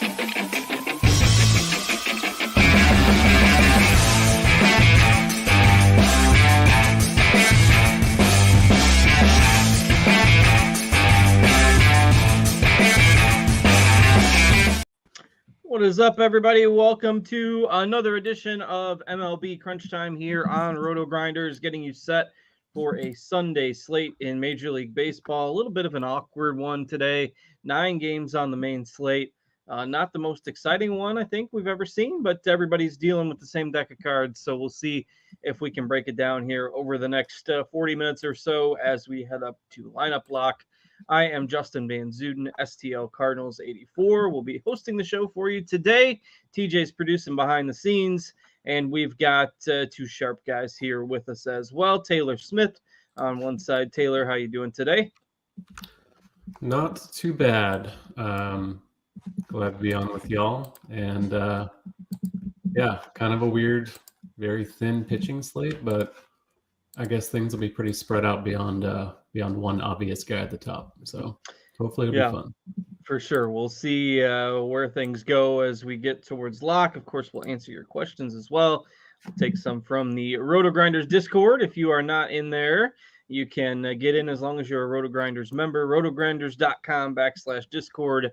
What is up, everybody? Welcome to another edition of MLB Crunch Time here on Roto Grinders, getting you set for a Sunday slate in Major League Baseball. A little bit of an awkward one today. 9 games on the main slate. Not the most exciting one I think we've ever seen, but everybody's dealing with the same deck of cards, so we'll see if we can break it down here over the next 40 minutes or so as we head up to lineup lock. I am Justin Van Zuden, STL Cardinals 84. We'll be hosting the show for you today. TJ's producing behind the scenes, and we've got 2 sharp guys here with us as well. Taylor Smith on one side. Taylor, how you doing today? Not too bad. Glad to be on with y'all. And yeah, kind of a weird, very thin pitching slate, but I guess things will be pretty spread out beyond one obvious guy at the top. So hopefully it'll be fun. For sure. We'll see where things go as we get towards lock. Of course, we'll answer your questions as well. We'll take some from the Roto Grinders Discord. If you are not in there, you can get in as long as you're a Roto Grinders member. rotogrinders.com/Discord.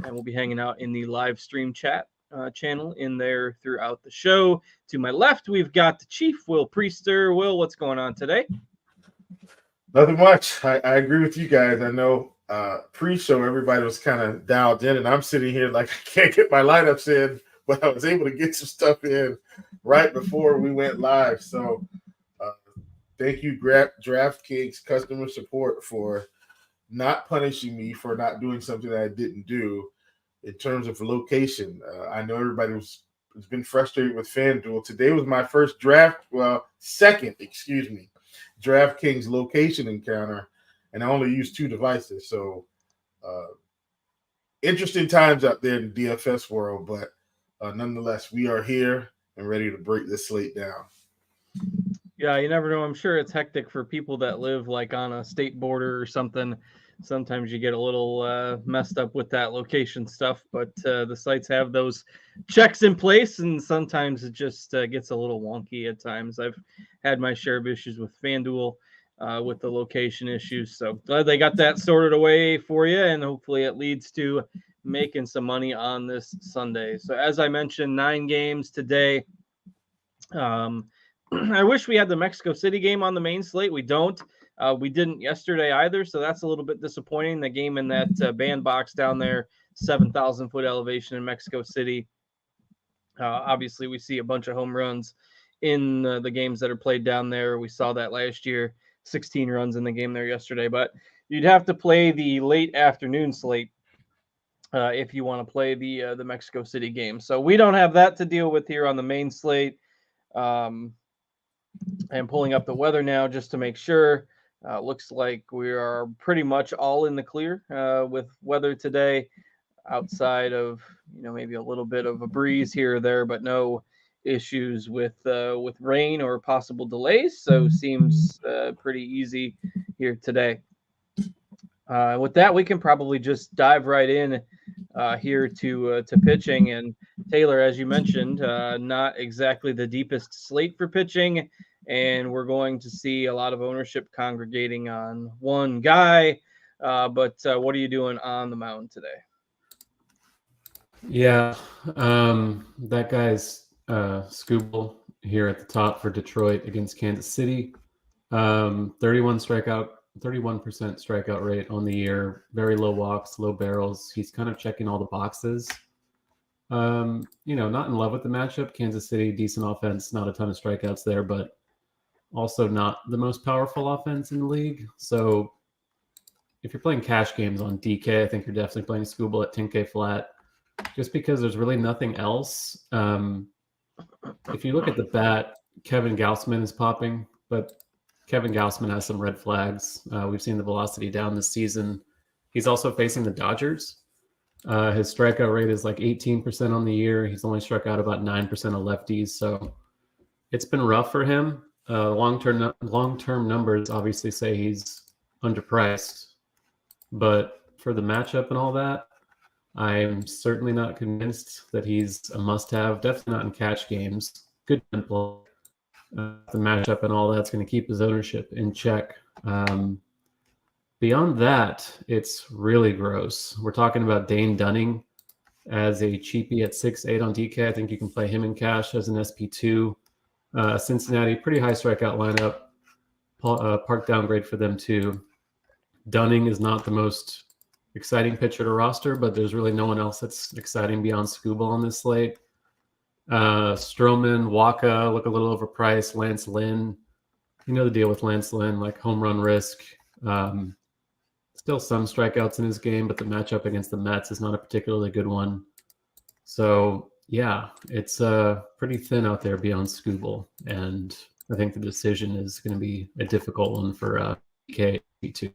And we'll be hanging out in the live stream chat channel in there throughout the show. To my left, we've got the Chief, Will Priester. Will, what's going on today? Nothing much. I agree with you guys. I know pre-show everybody was kind of dialed in, and I'm sitting here like I can't get my lineups in, but I was able to get some stuff in right before we went live. So thank you, DraftKings customer support, for not punishing me for not doing something that I didn't do in terms of location. I know everybody has been frustrated with FanDuel. Today was my second DraftKings location encounter, and I only used 2 devices. So interesting times out there in the DFS world, but nonetheless, we are here and ready to break this slate down. Yeah, you never know. I'm sure it's hectic for people that live like on a state border or something. Sometimes you get a little messed up with that location stuff, but the sites have those checks in place, and sometimes it just gets a little wonky at times. I've had my share of issues with FanDuel with the location issues, so glad they got that sorted away for you, and hopefully it leads to making some money on this Sunday. So as I mentioned, 9 games today. I wish we had the Mexico City game on the main slate. We don't. We didn't yesterday either, so that's a little bit disappointing. The game in that bandbox down there, 7,000-foot elevation in Mexico City. Obviously, we see a bunch of home runs in the games that are played down there. We saw that last year, 16 runs in the game there yesterday. But you'd have to play the late afternoon slate if you want to play the Mexico City game. So we don't have that to deal with here on the main slate. I'm pulling up the weather now just to make sure. Looks like we are pretty much all in the clear with weather today, outside of maybe a little bit of a breeze here or there, but no issues with rain or possible delays. So seems pretty easy here today. With that, we can probably just dive right in here to pitching. And Taylor, as you mentioned, not exactly the deepest slate for pitching. And we're going to see a lot of ownership congregating on one guy. But what are you doing on the mound today? Yeah, that guy's Scooble here at the top for Detroit against Kansas City. 31% strikeout rate on the year. Very low walks, low barrels. He's kind of checking all the boxes. Not in love with the matchup. Kansas City, decent offense, not a ton of strikeouts there, but also not the most powerful offense in the league. So if you're playing cash games on DK, I think you're definitely playing Scooble at 10K flat, just because there's really nothing else. If you look at the bat, Kevin Gausman is popping, but Kevin Gausman has some red flags. We've seen the velocity down this season. He's also facing the Dodgers. His strikeout rate is like 18% on the year. He's only struck out about 9% of lefties. So it's been rough for him. Long-term numbers obviously say he's underpriced. But for the matchup and all that, I'm certainly not convinced that he's a must-have. Definitely not in cash games. Good tempo. The matchup and all that's going to keep his ownership in check. Beyond that, it's really gross. We're talking about Dane Dunning as a cheapie at 6.8 on DK. I think you can play him in cash as an SP2. Cincinnati, pretty high strikeout lineup. Park downgrade for them too. Dunning is not the most exciting pitcher to roster, but there's really no one else that's exciting beyond Skubal on this slate. Stroman, Waka look a little overpriced. Lance Lynn, you know the deal with Lance Lynn, like home run risk. Still some strikeouts in his game, but the matchup against the Mets is not a particularly good one. So yeah, it's pretty thin out there beyond Skubal, and I think the decision is going to be a difficult one for DK2.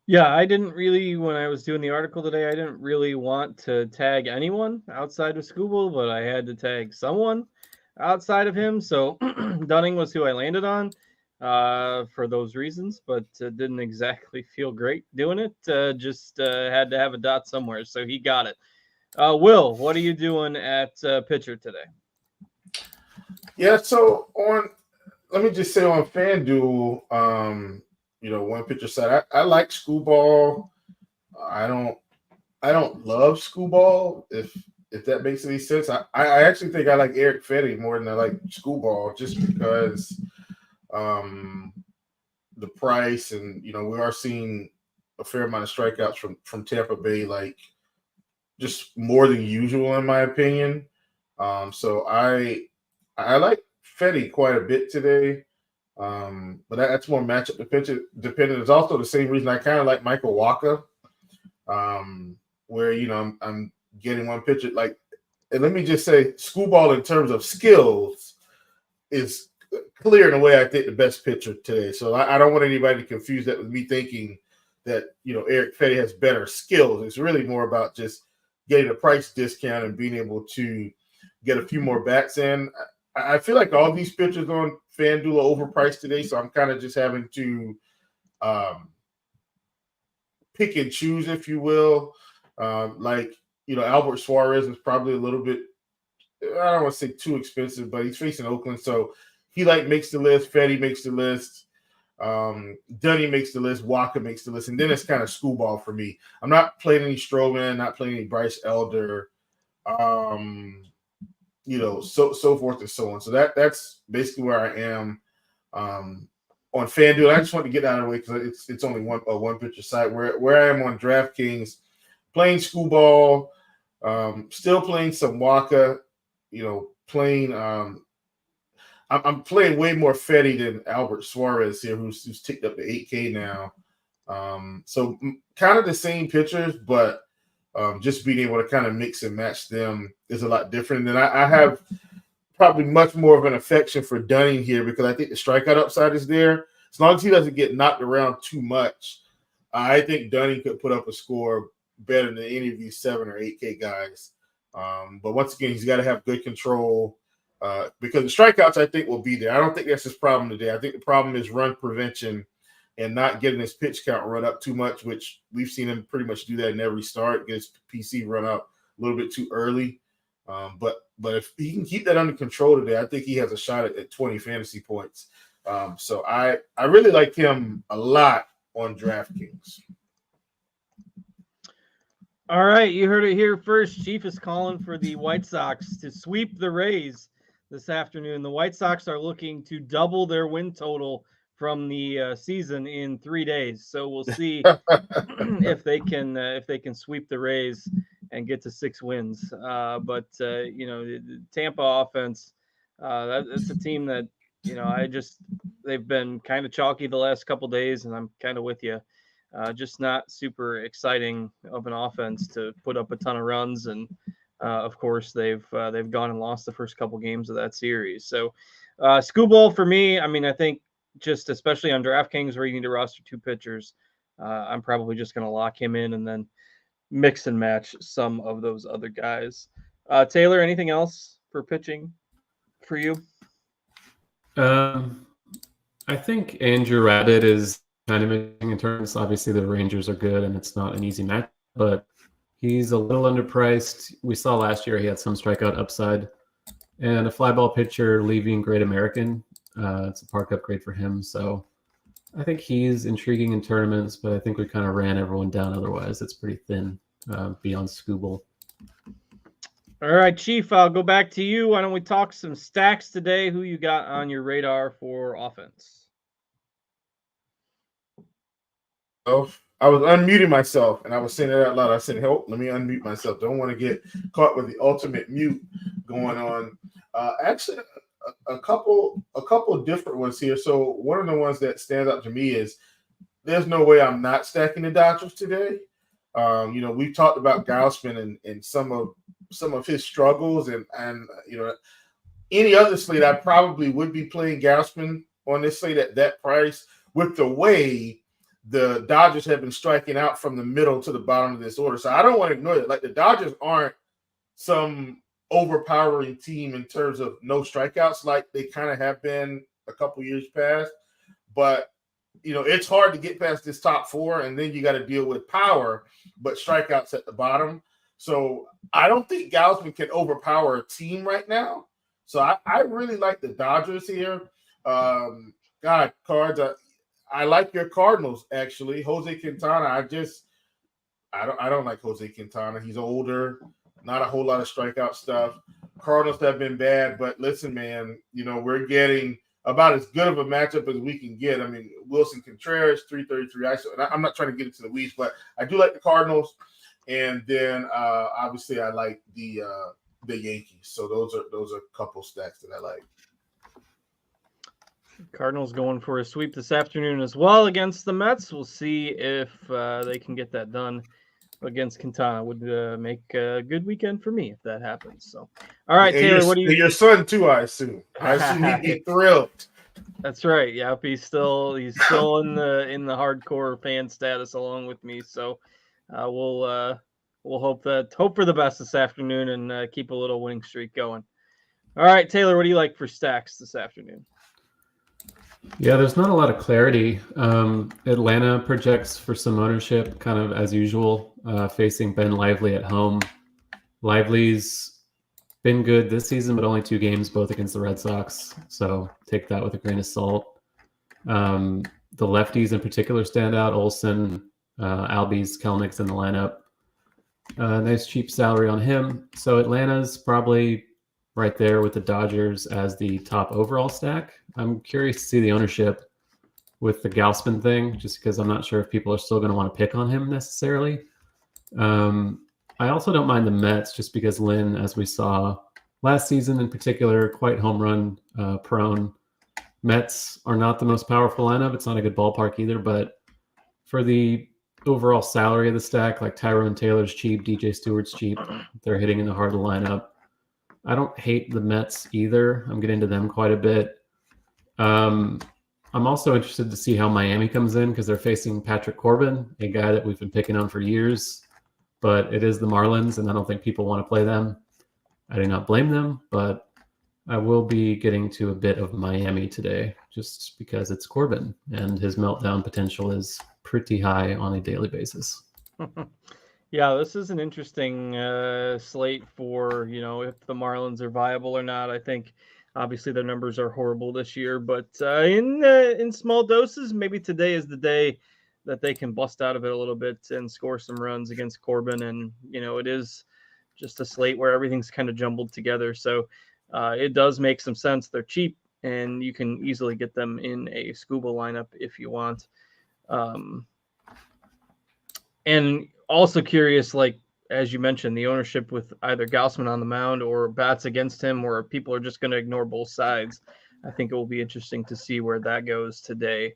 Yeah, I didn't really, when I was doing the article today, I didn't really want to tag anyone outside of Skubal, but I had to tag someone outside of him. So Dunning was who I landed on for those reasons, but didn't exactly feel great doing it. Just had to have a dot somewhere, so he got it. Will, what are you doing at pitcher today? Yeah, so let me just say on FanDuel, one pitcher side, I like Skubal. I don't love Skubal, if that makes any sense. I actually think I like Eric Fetty more than I like Skubal, just because the price, and we are seeing a fair amount of strikeouts from Tampa Bay, like just more than usual in my opinion. So I like Fetty quite a bit today. But that's more matchup dependent. It's also the same reason I kind of like Michael Waka, where I'm getting one pitcher like, and let me just say, Skubal in terms of skills is clear in a way I think the best pitcher today. So I don't want anybody to confuse that with me thinking that Eric Fetty has better skills. It's really more about just getting a price discount and being able to get a few more bats in. I feel like all these pitchers on FanDuel are overpriced today, so I'm kind of just having to pick and choose, if you will. Albert Suarez is probably a little bit, I don't want to say too expensive, but he's facing Oakland, so he makes the list. Fetty makes the list. Dunny makes the list. Waka makes the list, and then it's kind of Skubal for me. I'm not playing any Stroman, not playing any Bryce Elder. So forth and so on. So that's basically where I am on FanDuel. I just want to get out of the way because it's only one pitcher site. Where I am on DraftKings, playing Skubal, still playing some Waka, I'm playing way more Fetty than Albert Suarez here, who's ticked up to 8K now. So kind of the same pitchers, but just being able to kind of mix and match them is a lot different. And I have probably much more of an affection for Dunning here because I think the strikeout upside is there. As long as he doesn't get knocked around too much, I think Dunning could put up a score better than any of these 7 or 8K guys. But once again, he's got to have good control because the strikeouts, I think, will be there. I don't think that's his problem today. I think the problem is run prevention and not getting his pitch count run up too much, which we've seen him pretty much do that in every start, get his PC run up a little bit too early. But if he can keep that under control today, I think he has a shot at 20 fantasy points. So I really like him a lot on DraftKings. All right, you heard it here first. Chief is calling for the White Sox to sweep the Rays this afternoon. The White Sox are looking to double their win total from the season in 3 days. So we'll see if they can sweep the Rays and get to 6 wins. But the Tampa offense, that's a team that they've been kind of chalky the last couple days, and I'm kind of with you. Just not super exciting of an offense to put up a ton of runs, and of course they've gone and lost the first couple games of that series. So Skubal for me, I think just especially on DraftKings where you need to roster 2 pitchers, I'm probably just going to lock him in and then mix and match some of those other guys. Taylor, anything else for pitching for you? I think Andrew Rabbit is kind of interesting in terms. Obviously, the Rangers are good, and it's not an easy match. But He's a little underpriced. We saw last year he had some strikeout upside. And a fly ball pitcher leaving Great American. It's a park upgrade for him. So I think he's intriguing in tournaments, but I think we kind of ran everyone down otherwise. It's pretty thin beyond Scooble. All right, Chief, I'll go back to you. Why don't we talk some stacks today? Who you got on your radar for offense? Oh, I was unmuting myself, and I was saying it out loud. I said, help, let me unmute myself. Don't want to get caught with the ultimate mute going on. Actually, a couple different ones here. So one of the ones that stands out to me is there's no way I'm not stacking the Dodgers today. We've talked about Gausman and some of his struggles, and any other slate, I probably would be playing Gausman on this slate at that price with the way the Dodgers have been striking out from the middle to the bottom of this order. So I don't want to ignore that. Like, the Dodgers aren't some overpowering team in terms of no strikeouts like they kind of have been a couple years past. But, it's hard to get past this top four, and then you got to deal with power, but strikeouts at the bottom. So I don't think Gausman can overpower a team right now. So I really like the Dodgers here. Cards. I like your Cardinals, actually. Jose Quintana, I don't like Jose Quintana. He's older, not a whole lot of strikeout stuff. Cardinals have been bad, but listen, man, we're getting about as good of a matchup as we can get. I mean, Wilson Contreras, 333 ISO. And I'm not trying to get into the weeds, but I do like the Cardinals. And then obviously I like the Yankees. So those are a couple stacks that I like. Cardinals going for a sweep this afternoon as well against the Mets. We'll see if they can get that done against Quintana. Would make a good weekend for me if that happens. So, all right, Taylor, what do you? Your son too, I assume. He'd be thrilled. That's right. Yep, he's still in the hardcore fan status along with me. So, we'll hope for the best this afternoon and keep a little winning streak going. All right, Taylor, what do you like for stacks this afternoon? Yeah, there's not a lot of clarity. Atlanta projects for some ownership, kind of as usual, facing Ben Lively at home. Lively's been good this season, but only 2 games, both against the Red Sox. So take that with a grain of salt. The lefties in particular stand out. Olsen, Albies, Kelnick's in the lineup. Nice cheap salary on him. So Atlanta's probably right there with the Dodgers as the top overall stack. I'm curious to see the ownership with the Gausman thing, just because I'm not sure if people are still going to want to pick on him necessarily. I also don't mind the Mets, just because Lynn, as we saw last season in particular, quite home run prone. Mets are not the most powerful lineup. It's not a good ballpark either, but for the overall salary of the stack, like Tyrone Taylor's cheap, DJ Stewart's cheap. They're hitting in the heart of the lineup. I don't hate the Mets either. I'm getting into them quite a bit. I'm also interested to see how Miami comes in, because they're facing Patrick Corbin, a guy that we've been picking on for years. But it is the Marlins, and I don't think people want to play them. I do not blame them, but I will be getting to a bit of Miami today, just because it's Corbin, and his meltdown potential is pretty high on a daily basis. Yeah, this is an interesting slate for, if the Marlins are viable or not. I think obviously their numbers are horrible this year, but in small doses, maybe today is the day that they can bust out of it a little bit and score some runs against Corbin. And, it is just a slate where everything's kind of jumbled together. So it does make some sense. They're cheap, and you can easily get them in a scuba lineup if you want. And also curious, like, as you mentioned, the ownership with either Gausman on the mound or bats against him, or people are just going to ignore both sides. I think it will be interesting to see where that goes today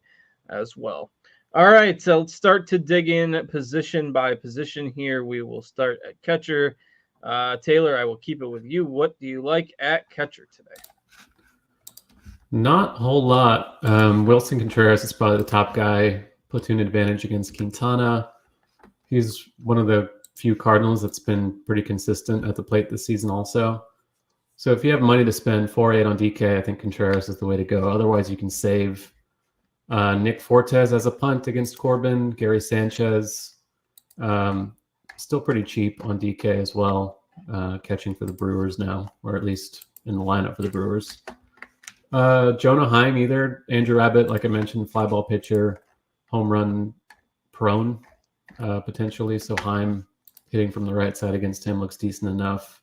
as well. All right, so let's start to dig in position by position here. We will start at catcher. Taylor, I will keep it with you. What do you like at catcher today? Not a whole lot. Wilson Contreras is probably the top guy. Platoon advantage against Quintana. He's one of the few Cardinals that's been pretty consistent at the plate this season also. So if you have money to spend 4-8 on DK, I think Contreras is the way to go. Otherwise, you can save Nick Fortes as a punt against Corbin, Gary Sanchez. still pretty cheap on DK as well, catching for the Brewers now, or at least in the lineup for the Brewers. Jonah Heim either. Andrew Abbott, like I mentioned, fly ball pitcher, home run prone, potentially. So Heim hitting from the right side against him looks decent enough.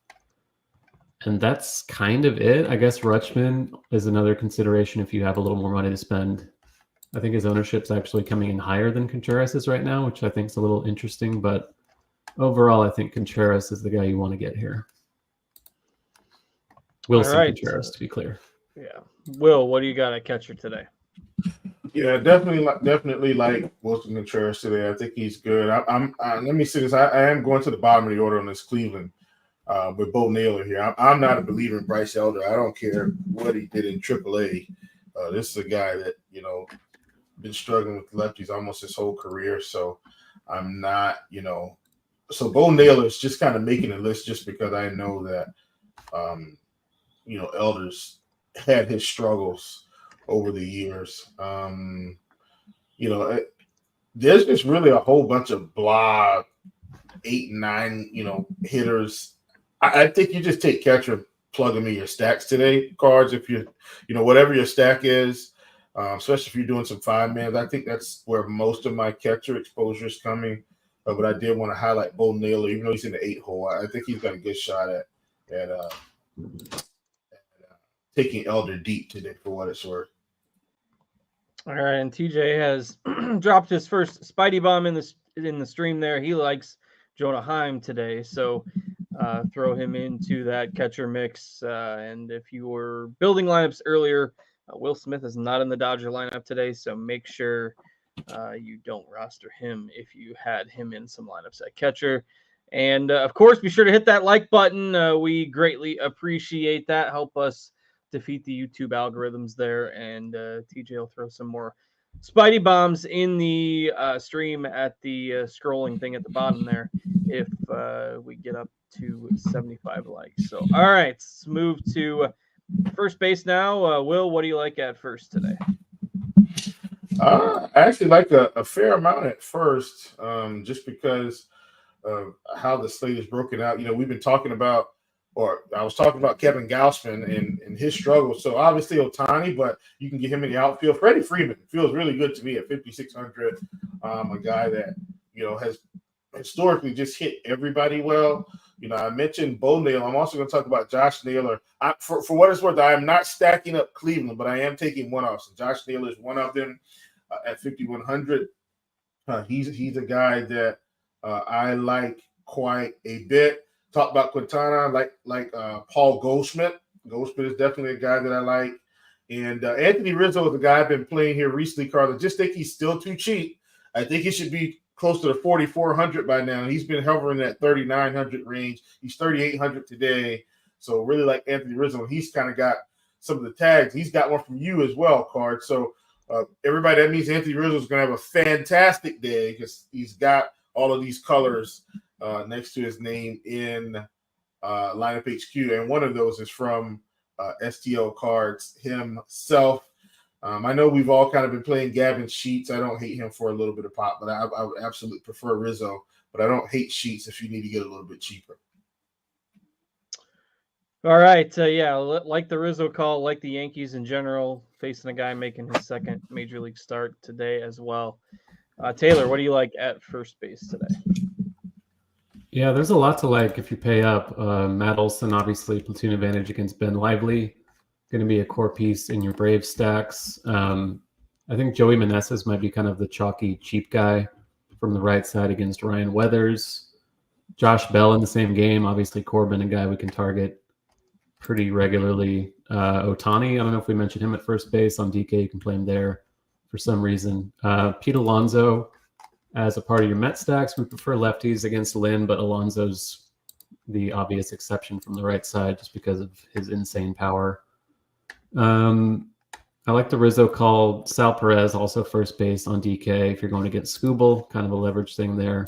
And that's kind of it. I guess Rutschman is another consideration if you have a little more money to spend. I think his ownership's actually coming in higher than Contreras is right now, which I think is a little interesting. But overall, I think Contreras is the guy you want to get here. Wilson Contreras, to be clear. Yeah. Will, what do you got at catcher today? Yeah, definitely like Wilson Contreras today. I think he's good. Let me say this. I am going to the bottom of the order on this Cleveland with Bo Naylor here. I'm not a believer in Bryce Elder. I don't care what he did in AAA. This is a guy that, been struggling with lefties almost his whole career. So I'm not, so Bo Naylor is just kind of making a list just because I know that, Elder's had his struggles over the years. There's just really a whole bunch of blah 8 and 9, hitters. I think you just take catcher, plug them in your stacks today, cards. If you, whatever your stack is, especially if you're doing some 5-man, I think that's where most of my catcher exposure is coming. But I did want to highlight Bo Naylor, even though he's in the 8 hole. I think he's got a good shot at taking Elder deep today for what it's worth. All right, and TJ has dropped his first Spidey bomb in the stream there. He likes Jonah Heim today, so throw him into that catcher mix. And if you were building lineups earlier, Will Smith is not in the Dodger lineup today, so make sure you don't roster him if you had him in some lineups at catcher. And, of course, be sure to hit that like button. We greatly appreciate that. Help us defeat the YouTube algorithms there, and TJ will throw some more Spidey bombs in the stream at the scrolling thing at the bottom there if we get up to 75 likes. So, all right, let's move to first base now. Will, what do you like at first today? I actually like a fair amount at first, just because of how the slate is broken out. We've been talking about, or I was talking about Kevin Gausman and his struggles. So obviously Ohtani, but you can get him in the outfield. Freddie Freeman feels really good to me at 5,600. A guy that, has historically just hit everybody well. I mentioned Bo Naylor. I'm also going to talk about Josh Naylor. For what it's worth, I am not stacking up Cleveland, but I am taking one off. So Josh Naylor is one of them at 5,100. He's a guy that I like quite a bit. Talk about Quintana, like Paul Goldschmidt. Goldschmidt is definitely a guy that I like. And Anthony Rizzo is a guy I've been playing here recently, Carl. I just think he's still too cheap. I think he should be close to the 4,400 by now. He's been hovering that 3,900 range. He's 3,800 today. So really like Anthony Rizzo. He's kind of got some of the tags. He's got one from you as well, Card. So everybody, that means Anthony Rizzo is going to have a fantastic day because he's got all of these colors next to his name in Lineup HQ. And one of those is from STL Cards himself. I know we've all kind of been playing Gavin Sheets. I don't hate him for a little bit of pop, but I would absolutely prefer Rizzo. But I don't hate Sheets if you need to get a little bit cheaper. All right. Like the Rizzo call, like the Yankees in general, facing a guy making his second major league start today as well. Taylor, what do you like at first base today? Yeah, there's a lot to like if you pay up. Matt Olson, obviously, platoon advantage against Ben Lively. Going to be a core piece in your Braves stacks. I think Joey Meneses might be kind of the chalky, cheap guy from the right side against Ryan Weathers. Josh Bell in the same game. Obviously, Corbin, a guy we can target pretty regularly. Ohtani, I don't know if we mentioned him at first base. On DK, you can play him there for some reason. Pete Alonso as a part of your Met stacks. We prefer lefties against Lynn, but Alonso's the obvious exception from the right side just because of his insane power. I like the Rizzo call. Sal Perez, also first base on DK if you're going against Skubal, kind of a leverage thing there.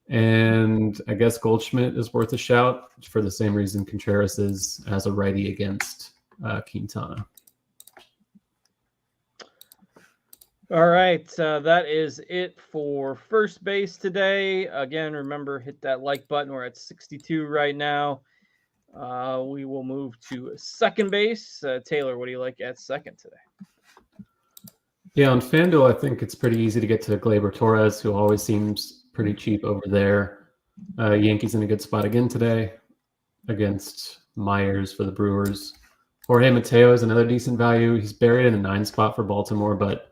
And I guess Goldschmidt is worth a shout for the same reason Contreras is as a righty against Quintana. All right, that is it for first base today. Again, remember, hit that like button. We're at 62 right now. We will move to second base. Taylor, what do you like at second today? Yeah, on FanDuel, I think it's pretty easy to get to Gleyber Torres, who always seems pretty cheap over there. Yankees in a good spot again today against Myers for the Brewers. Jorge Mateo is another decent value. He's buried in the 9 spot for Baltimore, but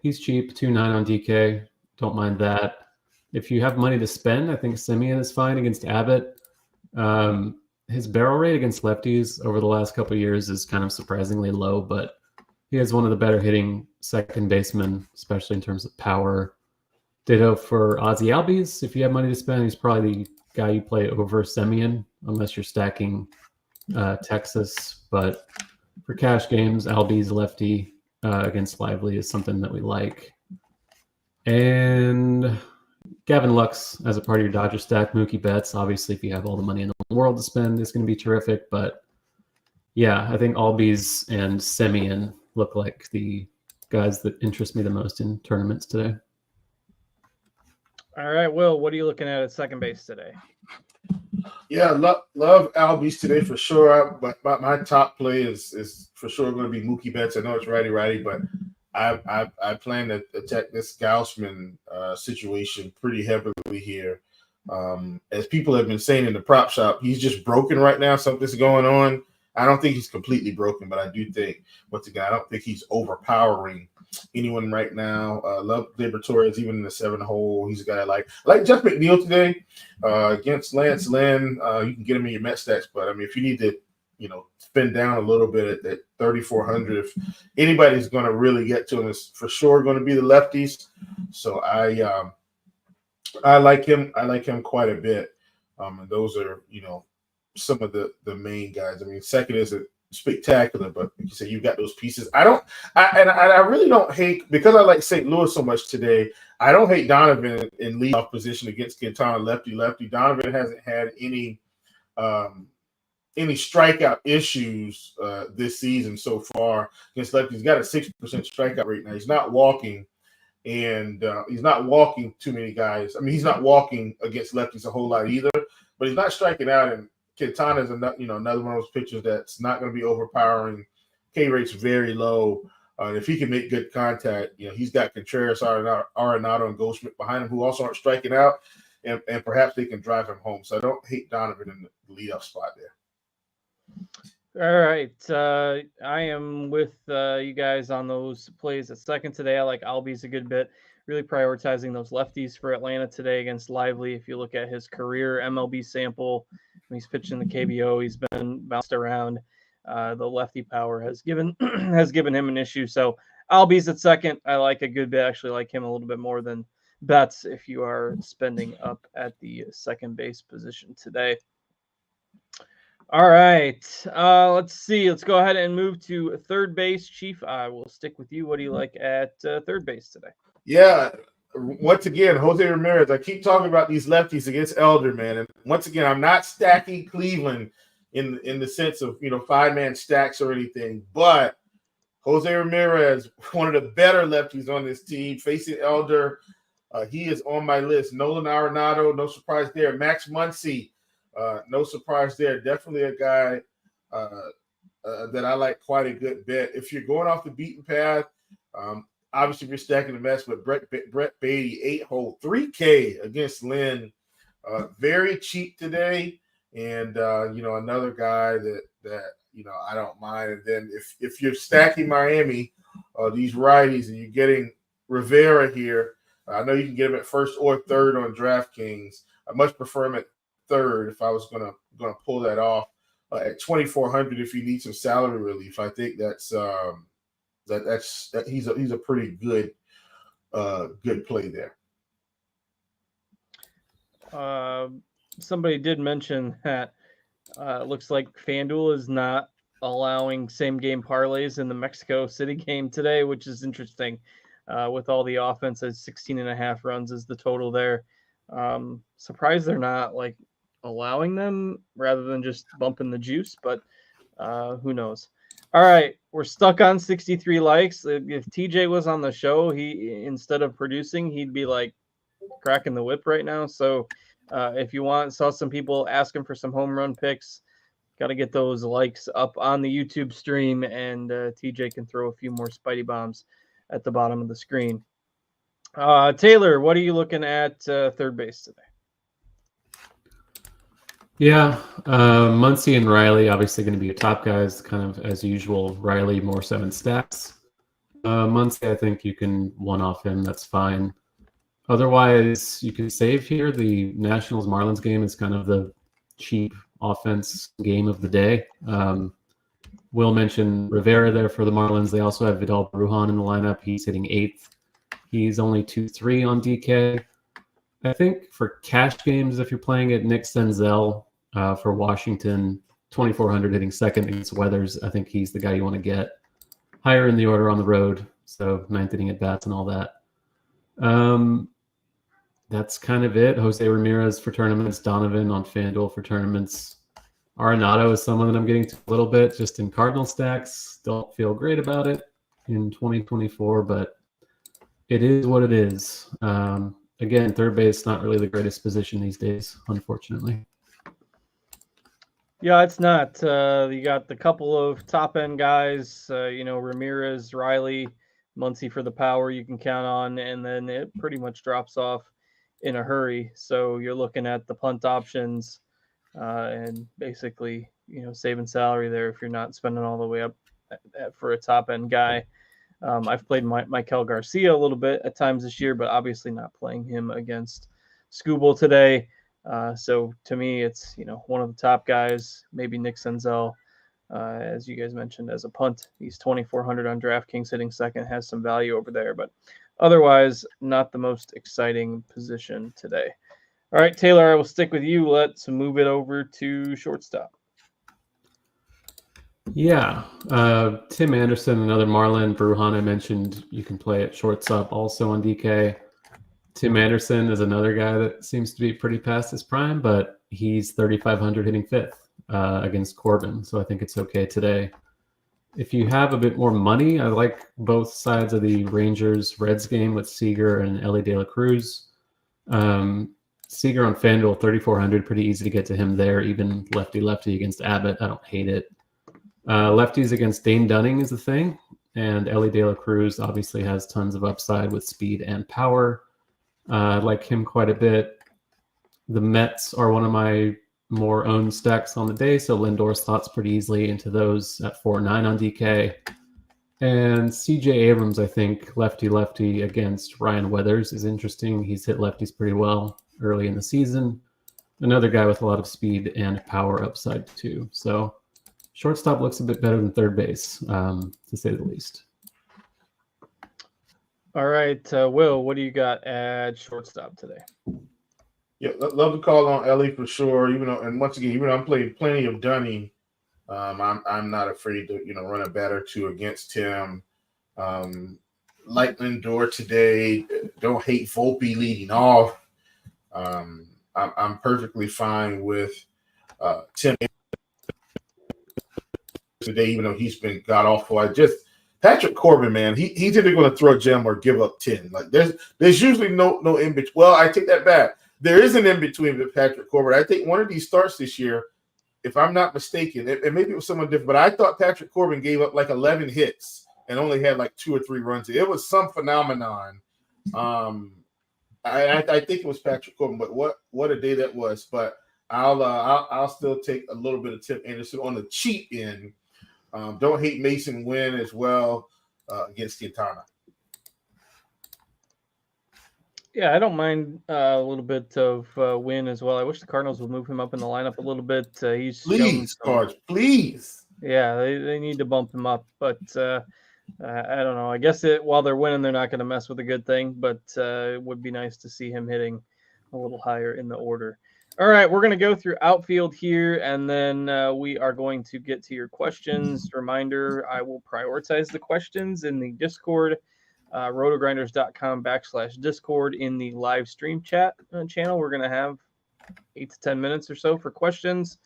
he's cheap, 2.9 on DK. Don't mind that. If you have money to spend, I think Simeon is fine against Abbott. His barrel rate against lefties over the last couple of years is kind of surprisingly low, but he is one of the better hitting second basemen, especially in terms of power. Ditto for Ozzie Albies. If you have money to spend, he's probably the guy you play over Semien, unless you're stacking Texas. But for cash games, Albies lefty against Lively is something that we like. And Gavin Lux as a part of your Dodger stack. Mookie Betts, obviously, if you have all the money in the world to spend, is going to be terrific. But yeah, I think Albies and Semien look like the guys that interest me the most in tournaments today. All right, Will, what are you looking at second base today? Yeah, love Albies today for sure. But my top play is for sure going to be Mookie Betts. I know it's righty, but I plan to attack this Gaussman situation pretty heavily here. As people have been saying in the prop shop, he's just broken right now. Something's going on. I don't think he's completely broken, but I do think, once again, I don't think he's overpowering anyone right now. Love Gleyber Torres, even in the 7 hole. He's a guy I like Jeff McNeil today against Lance Lynn. You can get him in your Met stacks, but I mean, if you need to, spin down a little bit at 3,400, if anybody's going to really get to him, it's for sure going to be the lefties. So I like him. I like him quite a bit. And those are, some of the main guys. I mean, second isn't spectacular, but like you say, you've got those pieces. I really don't hate, because I like St. Louis so much today. I don't hate Donovan in leadoff position against Quintana lefty. Donovan hasn't had any strikeout issues this season so far against lefty. He's got a 6% strikeout rate now. He's not walking, and he's not walking too many guys. I mean, he's not walking against lefties a whole lot either, but he's not striking out. And Quintana is another one of those pitchers that's not going to be overpowering. K rate's very low. If he can make good contact, he's got Contreras, Arenado, and Goldschmidt behind him who also aren't striking out, and perhaps they can drive him home. So I don't hate Donovan in the leadoff spot there. All right. I am with you guys on those plays at second today. I like Albies a good bit. Really prioritizing those lefties for Atlanta today against Lively. If you look at his career MLB sample, when he's pitching the KBO, he's been bounced around. The lefty power has given him an issue. So Albies at second. I like a good bit. I actually like him a little bit more than Betts if you are spending up at the second base position today. All right. Let's see. Let's go ahead and move to third base. Chief, I will stick with you. What do you like at third base today? Yeah. Once again, Jose Ramirez. I keep talking about these lefties against Elder, man. And once again, I'm not stacking Cleveland in the sense of 5-man stacks or anything, but Jose Ramirez, one of the better lefties on this team, facing Elder. He is on my list. Nolan Arenado, no surprise there. Max Muncy, no surprise there. Definitely a guy that I like quite a good bit. If you're going off the beaten path, obviously you're stacking the Mets, but Brett Beatty, 8-hole, 3K against Lynn. Very cheap today. And, another guy that I don't mind. And then if you're stacking Miami, these righties, and you're getting Rivera here, I know you can get him at first or third on DraftKings. I much prefer him at third if I was gonna pull that off. At 2,400, if you need some salary relief, I think that's he's a pretty good play there. Somebody did mention that it looks like FanDuel is not allowing same game parlays in the Mexico City game today, which is interesting. With all the offenses, 16.5 runs is the total there. Surprised they're not allowing them rather than just bumping the juice, but who knows? All right, we're stuck on 63 likes. If TJ was on the show, he instead of producing, he'd be like cracking the whip right now. So if you saw some people asking for some home run picks, got to get those likes up on the YouTube stream, and TJ can throw a few more Spidey bombs at the bottom of the screen. Taylor, what are you looking at third base today? Yeah, Muncy and Riley obviously going to be your top guys, kind of as usual. Riley more 7 stacks. Muncy, I think you can one-off him. That's fine. Otherwise, you can save here. The Nationals-Marlins game is kind of the cheap offense game of the day. Will mention Rivera there for the Marlins. They also have Vidal Brujan in the lineup. He's hitting 8th. He's only 2-3 on DK. I think for cash games, if you're playing it, Nick Senzel for Washington, 2,400 hitting 2nd against Weathers. I think he's the guy you want to get higher in the order on the road. So 9th inning at bats and all that. That's kind of it. Jose Ramirez for tournaments, Donovan on FanDuel for tournaments. Arenado is someone that I'm getting to a little bit just in Cardinal stacks. Don't feel great about it in 2024, but it is what it is. Again, third base not really the greatest position these days, unfortunately. Yeah, it's not. You got the couple of top end guys, Ramirez, Riley, Muncy for the power you can count on, and then it pretty much drops off in a hurry. So you're looking at the punt options and basically, saving salary there if you're not spending all the way up for a top end guy. I've played Michael Garcia a little bit at times this year, but obviously not playing him against Skubal today. So to me, it's one of the top guys, maybe Nick Senzel, as you guys mentioned, as a punt. He's 2,400 on DraftKings, hitting 2nd, has some value over there, but otherwise not the most exciting position today. All right, Taylor, I will stick with you. Let's move it over to shortstop. Yeah, Tim Anderson, another Marlin. Brujan, I mentioned you can play at shortstop also on DK. Tim Anderson is another guy that seems to be pretty past his prime, but he's 3,500 hitting 5th against Corbin, so I think it's okay today. If you have a bit more money, I like both sides of the Rangers-Reds game with Seager and Ellie De La Cruz. Seager on FanDuel, 3,400, pretty easy to get to him there, even lefty-lefty against Abbott. I don't hate it. Lefties against Dane Dunning is the thing, and Ellie De La Cruz obviously has tons of upside with speed and power. I like him quite a bit. The Mets are one of my more owned stacks on the day, so Lindor slots pretty easily into those at 4-9 on DK. And CJ Abrams, I think, lefty-lefty against Ryan Weathers is interesting. He's hit lefties pretty well early in the season. Another guy with a lot of speed and power upside too. So shortstop looks a bit better than third base, to say the least. All right, Will, what do you got at shortstop today? Yeah, love the call on Ellie for sure. And once again, even though I'm playing plenty of Dunning, I'm not afraid to run a bat or two against him. Like Lindor today, don't hate Volpe leading off. I'm perfectly fine with Tim today, even though he's been god awful. Patrick Corbin, man, he's either going to throw a gem or give up 10. Like there's usually no in between. Well, I take that back. There is an in between with Patrick Corbin. I think one of these starts this year, if I'm not mistaken, and maybe it was someone different, but I thought Patrick Corbin gave up like 11 hits and only had like 2 or 3 runs. It was some phenomenon. I think it was Patrick Corbin, but what a day that was. But I'll still take a little bit of Tim Anderson on the cheap end. Don't hate Mason Wynn as well against Quintana. Yeah, I don't mind a little bit of Wynn as well. I wish the Cardinals would move him up in the lineup a little bit. Please, Cards, please. Yeah, they need to bump him up, but I don't know. I guess while they're winning, they're not going to mess with a good thing, but it would be nice to see him hitting a little higher in the order. All right, we're going to go through outfield here, and then we are going to get to your questions. Reminder, I will prioritize the questions in the Discord, rotogrinders.com/Discord in the live stream chat channel. We're going to have 8 to 10 minutes or so for questions.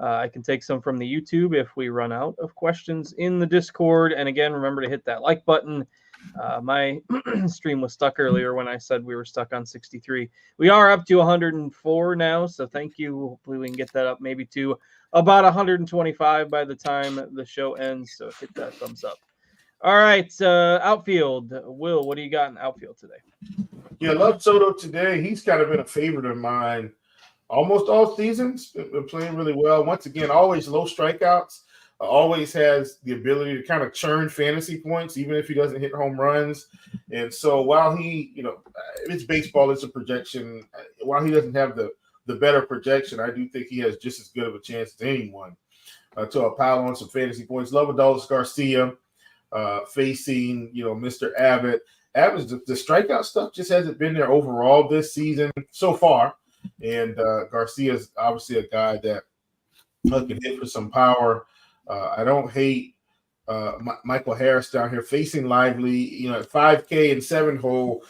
I can take some from the YouTube if we run out of questions in the Discord. And again, remember to hit that like button. My stream was stuck earlier when I said we were stuck on 63. We are up to 104 now, so thank you. Hopefully we can get that up maybe to about 125 by the time the show ends, so hit that thumbs up. All right, outfield. Will, what do you got in outfield today? Yeah, love Soto today. He's kind of been a favorite of mine almost all seasons. Been playing really well. Once again, always low strikeouts. Always has the ability to kind of churn fantasy points, even if he doesn't hit home runs. And so while he, it's baseball, it's a projection. While he doesn't have the better projection, I do think he has just as good of a chance as anyone to pile on some fantasy points. Love Adolis Garcia facing, Mr. Abbott. Abbott's the strikeout stuff just hasn't been there overall this season so far. And Garcia's obviously a guy that can hit for some power. I don't hate Michael Harris down here facing Lively, at 5K and 7-hole.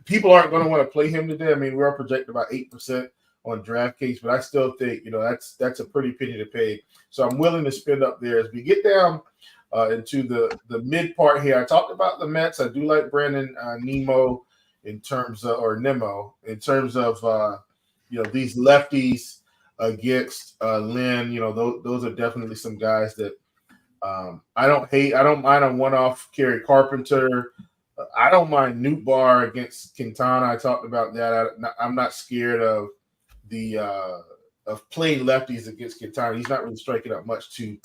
People aren't going to want to play him today. I mean, we are projected about 8% on DraftKings, but I still think, that's a pretty penny to pay. So I'm willing to spend up there. As we get down into the mid part here, I talked about the Mets. I do like Brandon Nimmo in terms of these lefties against Lynn. Those are definitely some guys that I don't hate. I don't mind a one-off Kerry Carpenter. I don't mind Newt Barr against Quintana. I talked about that. I'm not scared of playing lefties against Quintana. He's not really striking out much to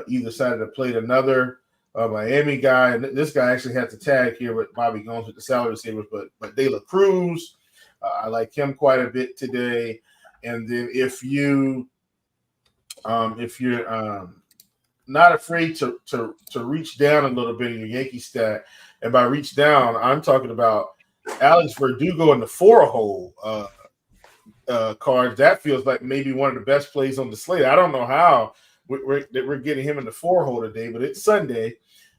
either side of the plate. Another Miami guy, and this guy actually had to tag here with Bobby Gomes with the salary receivers, but De La Cruz, I like him quite a bit today. And then if you're not afraid to reach down a little bit in your Yankee stack, and by reach down, I'm talking about Alex Verdugo in the 4-hole cards. That feels like maybe one of the best plays on the slate. I don't know how we're getting him in the 4-hole today, but it's Sunday,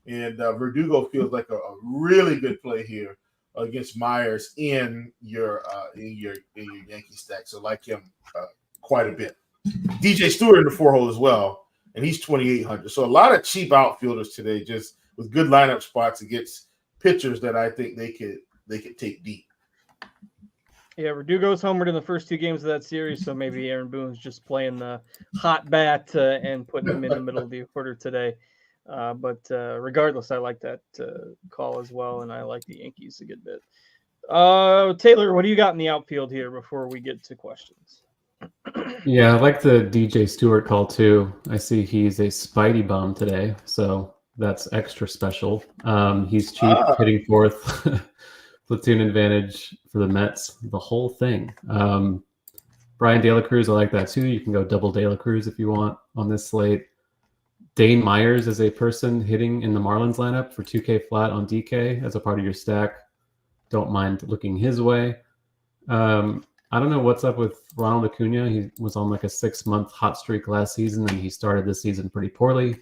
and Verdugo feels like a really good play here against Myers in your Yankee stack. So like him quite a bit. DJ Stewart in the 4-hole as well, and he's 2,800. So a lot of cheap outfielders today, just with good lineup spots against pitchers that I think they could take deep. Yeah, Verdugo's homered in the first 2 games of that series, so maybe Aaron Boone's just playing the hot bat and putting him in the middle of the order today. But regardless, I like that call as well, and I like the Yankees a good bit. Taylor, what do you got in the outfield here before we get to questions? Yeah, I like the DJ Stewart call too. I see he's a Spidey bomb today, so that's extra special. He's cheap, hitting fourth, platoon advantage for the Mets, the whole thing. Brian De La Cruz, I like that too. You can go double De La Cruz if you want on this slate. Dane Myers is a person hitting in the Marlins lineup for 2K flat on DK as a part of your stack. Don't mind looking his way. I don't know what's up with Ronald Acuna. He was on like a 6-month hot streak last season, and he started this season pretty poorly.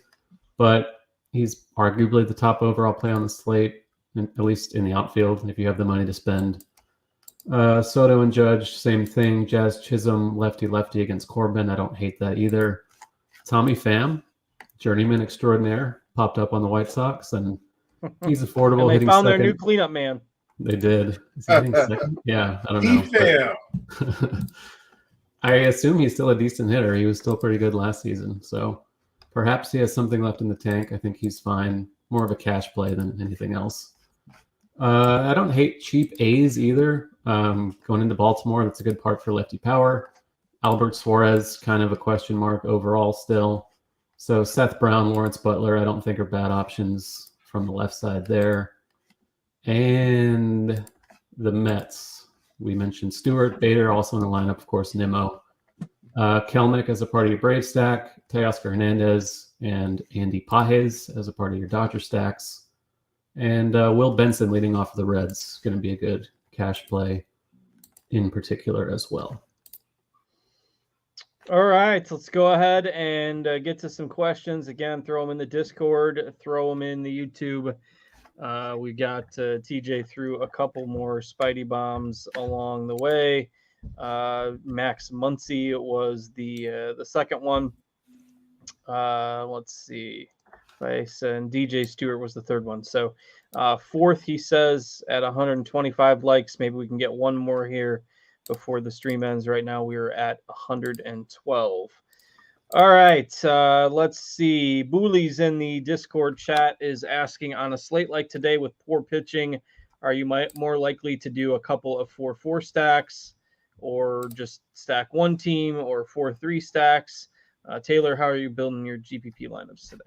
But he's arguably the top overall play on the slate, at least in the outfield, if you have the money to spend. Soto and Judge, same thing. Jazz Chisholm, lefty-lefty against Corbin. I don't hate that either. Tommy Pham, journeyman extraordinaire, popped up on the White Sox, and he's affordable. And they found their new cleanup man. They did. Is he hitting second? Yeah, I don't know. I assume he's still a decent hitter. He was still pretty good last season, so perhaps he has something left in the tank. I think he's fine. More of a cash play than anything else. I don't hate cheap A's either. Going into Baltimore, that's a good part for lefty power. Albert Suarez, kind of a question mark overall still. So Seth Brown, Lawrence Butler, I don't think are bad options from the left side there. And the Mets, we mentioned Stewart, Bader, also in the lineup, of course, Nimmo. Kelnick as a part of your Brave stack, Teoscar Hernandez and Andy Pages as a part of your Dodger stacks. And Will Benson leading off the Reds, going to be a good cash play in particular as well. All right, let's go ahead and get to some questions. Again, throw them in the Discord, throw them in the YouTube. We got TJ threw a couple more Spidey bombs along the way. Max Muncy was the second one. Let's see. And DJ Stewart was the third one. So fourth, he says, at 125 likes. Maybe we can get one more here before the stream ends. Right now, we are at 112. All right. Let's see. Booley's in the Discord chat is asking, on a slate like today with poor pitching, are you more likely to do a couple of 4-4 stacks or just stack one team or 4-3 stacks? Taylor, how are you building your GPP lineups today?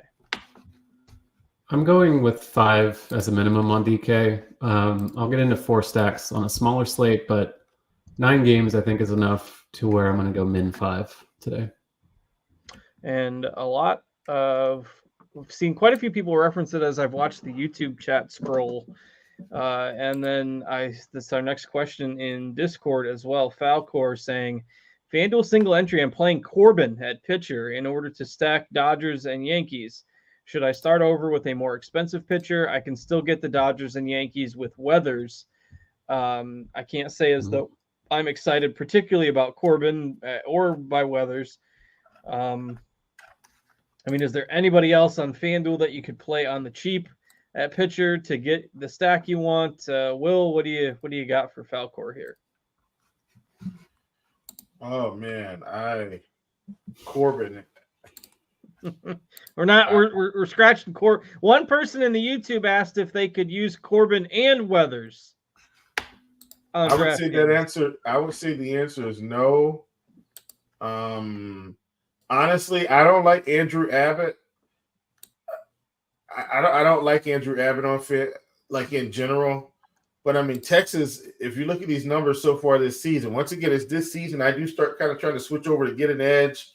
I'm going with 5 as a minimum on DK. I'll get into 4 stacks on a smaller slate, but 9 games I think is enough to where I'm going to go min 5 today. And we've seen quite a few people reference it as I've watched the YouTube chat scroll. And then this is our next question in Discord as well. Falcor saying, FanDuel single entry, I'm playing Corbin at pitcher in order to stack Dodgers and Yankees. Should I start over with a more expensive pitcher? I can still get the Dodgers and Yankees with Weathers. I can't say as though I'm excited particularly about Corbin or by Weathers. Is there anybody else on FanDuel that you could play on the cheap at pitcher to get the stack you want? Will, what do you got for Falcor here? Oh man, Corbin. We're scratching Corbin. One person in the YouTube asked if they could use Corbin and Weathers. I would say the answer is no. Honestly, I don't like Andrew Abbott. I don't like Andrew Abbott on fit, like in general. But Texas, if you look at these numbers so far this season, once again, it's this season, I do start kind of trying to switch over to get an edge.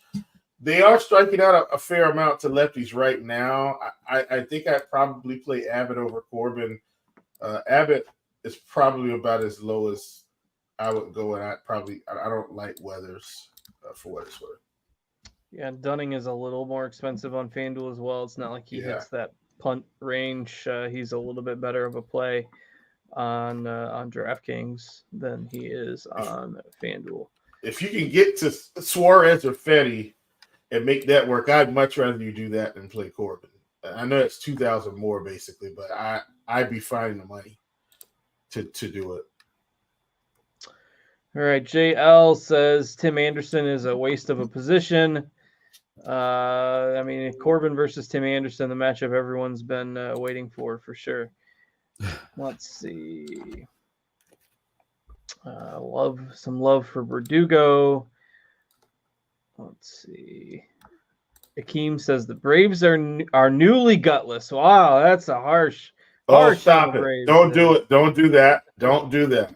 They are striking out a fair amount to lefties right now. I think I'd probably play Abbott over Corbin. Abbott is probably about as low as I would go, and I don't like Weathers for what it's worth. Yeah, Dunning is a little more expensive on FanDuel as well. It's not like he hits that punt range. He's a little bit better of a play on DraftKings than he is on FanDuel. If you can get to Suarez or Fetty and make that work, I'd much rather you do that than play Corbin. I know it's 2,000 more basically, but I'd be finding the money to do it. All right, JL says Tim Anderson is a waste of a position. Corbin versus Tim Anderson, the matchup everyone's been waiting for sure. Let's see. Love for Verdugo. Let's see. Akeem says the Braves are newly gutless. Wow, that's a harsh. Stop it! Don't do it. Don't do that. Don't do that.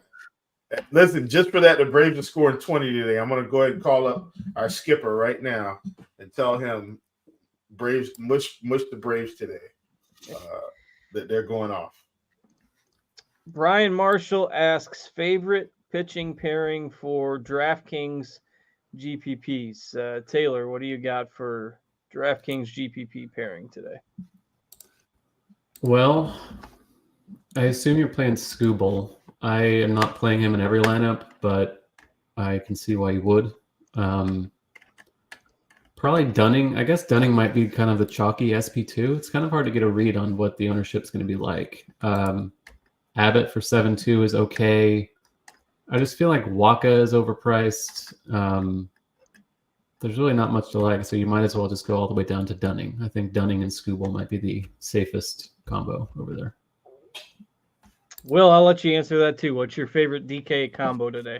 Listen, just for that, the Braves are scoring 20 today. I'm going to go ahead and call up our skipper right now and tell him Braves mush the Braves today. That they're going off. Brian Marshall asks favorite pitching pairing for DraftKings GPPs. Taylor, what do you got for DraftKings GPP pairing today? Well, I assume you're playing Skubal. I am not playing him in every lineup, but I can see why you would. Probably Dunning. I guess Dunning might be kind of the chalky SP2. It's kind of hard to get a read on what the ownership's going to be like. Abbott for 7.2 is okay. I just feel like Waka is overpriced. There's really not much to like, so you might as well just go all the way down to Dunning. I think Dunning and Skubal might be the safest combo over there. Will, I'll let you answer that too. What's your favorite DK combo today?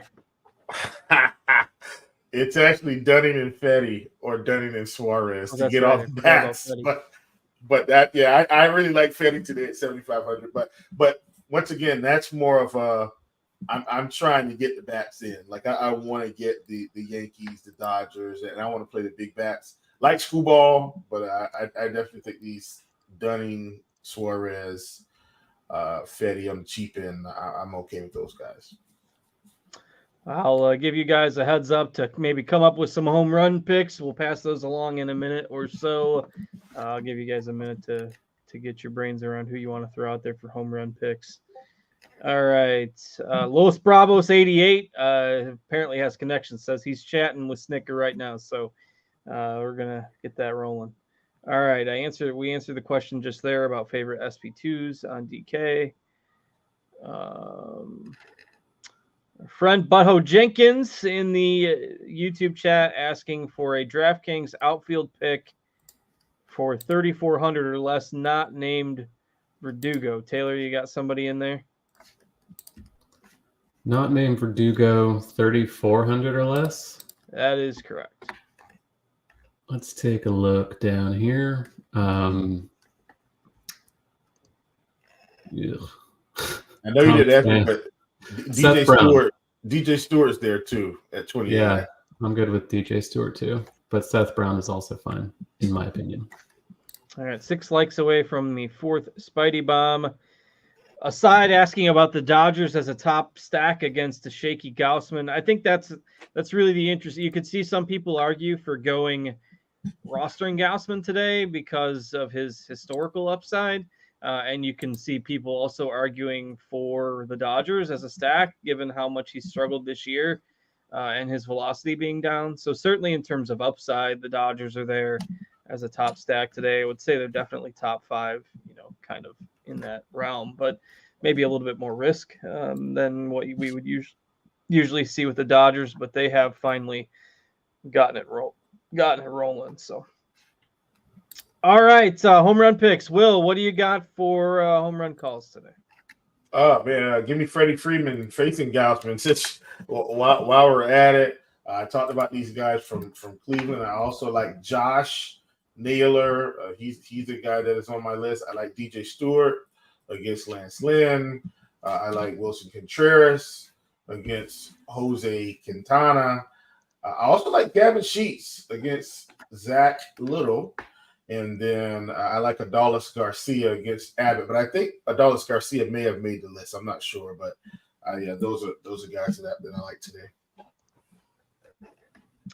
It's actually Dunning and Fetty or Dunning and Suarez to get off the bats. But that, I really like Fetty today at 7,500. But once again, that's more of a I'm trying to get the bats in. Like I want to get the Yankees, the Dodgers, and I want to play the big bats like Skubal. But I definitely think these Dunning, Suarez, Fetty on the cheap end, I'm okay with those guys. I'll give you guys a heads up to maybe come up with some home run picks. We'll pass those along in a minute or so. I'll give you guys a minute to get your brains around who you want to throw out there for home run picks. All right. Los Bravos 88 apparently has connections. Says he's chatting with Snicker right now. So we're going to get that rolling. All right. We answered the question just there about favorite SP2s on DK. Friend Butthole Jenkins in the YouTube chat asking for a DraftKings outfield pick for 3,400 or less, not named Verdugo. Taylor, you got somebody in there? Not named Verdugo, 3,400 or less? That is correct. Let's take a look down here. I know you did that, but DJ Stewart's there too at 28. Yeah, I'm good with DJ Stewart too, but Seth Brown is also fine, in my opinion. All right, 6 likes away from the 4th Spidey Bomb. Aside asking about the Dodgers as a top stack against the shaky Gaussman, I think that's really the interest. You could see some people argue for rostering Gaussman today because of his historical upside, and you can see people also arguing for the Dodgers as a stack, given how much he struggled this year and his velocity being down. So certainly in terms of upside, the Dodgers are there as a top stack today. I would say they're definitely top 5, kind of in that realm, but maybe a little bit more risk than what we would usually see with the Dodgers, but they have finally gotten it rolling. So, all right, home run picks. Will, what do you got for home run calls today? Oh man, give me Freddie Freeman facing Gaussman. Since while we're at it, I talked about these guys from Cleveland. I also like Josh Naylor. He's a guy that is on my list. I like DJ Stewart against Lance Lynn. I like Wilson Contreras against Jose Quintana. I also like Gavin Sheets against Zach Little. And then I like Adolis Garcia against Abbott. But I think Adolis Garcia may have made the list. I'm not sure. But yeah, those are guys that I like today.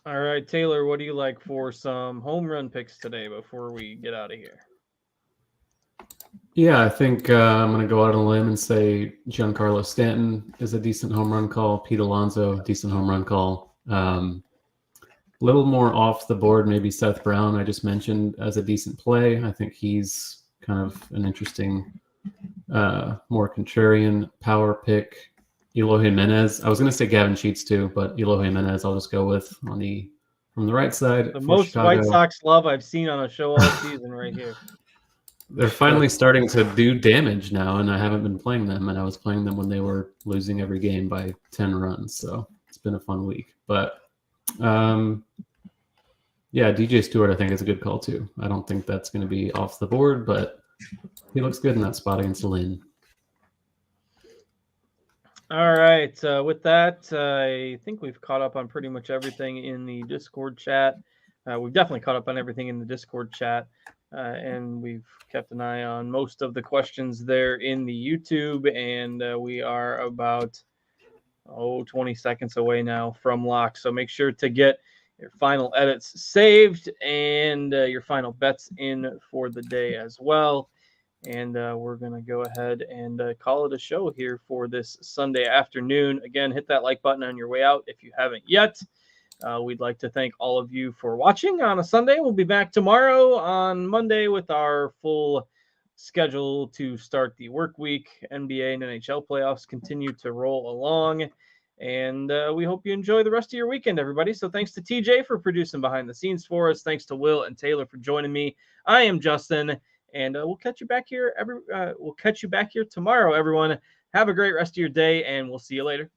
All right, Taylor, what do you like for some home run picks today before we get out of here? Yeah, I think I'm going to go out on a limb and say Giancarlo Stanton is a decent home run call. Pete Alonso, decent home run call. A little more off the board, maybe Seth Brown, I just mentioned, as a decent play. I think he's kind of an interesting, more contrarian power pick. Eloy Jimenez. I was going to say Gavin Sheets too, but Eloy Jimenez I'll just go with from the right side. The most Chicago. White Sox love I've seen on a show all season right here. They're finally starting to do damage now, and I haven't been playing them, and I was playing them when they were losing every game by 10 runs, so it's been a fun week. But, yeah, DJ Stewart I think is a good call too. I don't think that's going to be off the board, but he looks good in that spot against Lynn. All right. With that, I think we've caught up on pretty much everything in the Discord chat. We've definitely caught up on everything in the Discord chat, and we've kept an eye on most of the questions there in the YouTube, and we are about 20 seconds away now from lock. So make sure to get your final edits saved and your final bets in for the day as well. And we're going to go ahead and call it a show here for this Sunday afternoon. Again, hit that like button on your way out if you haven't yet. We'd like to thank all of you for watching on a Sunday. We'll be back tomorrow on Monday with our full schedule to start the work week. NBA and NHL playoffs continue to roll along. And we hope you enjoy the rest of your weekend, everybody. So thanks to TJ for producing behind the scenes for us. Thanks to Will and Taylor for joining me. I am Justin. And we'll catch you back here tomorrow, everyone. Have a great rest of your day, and we'll see you later.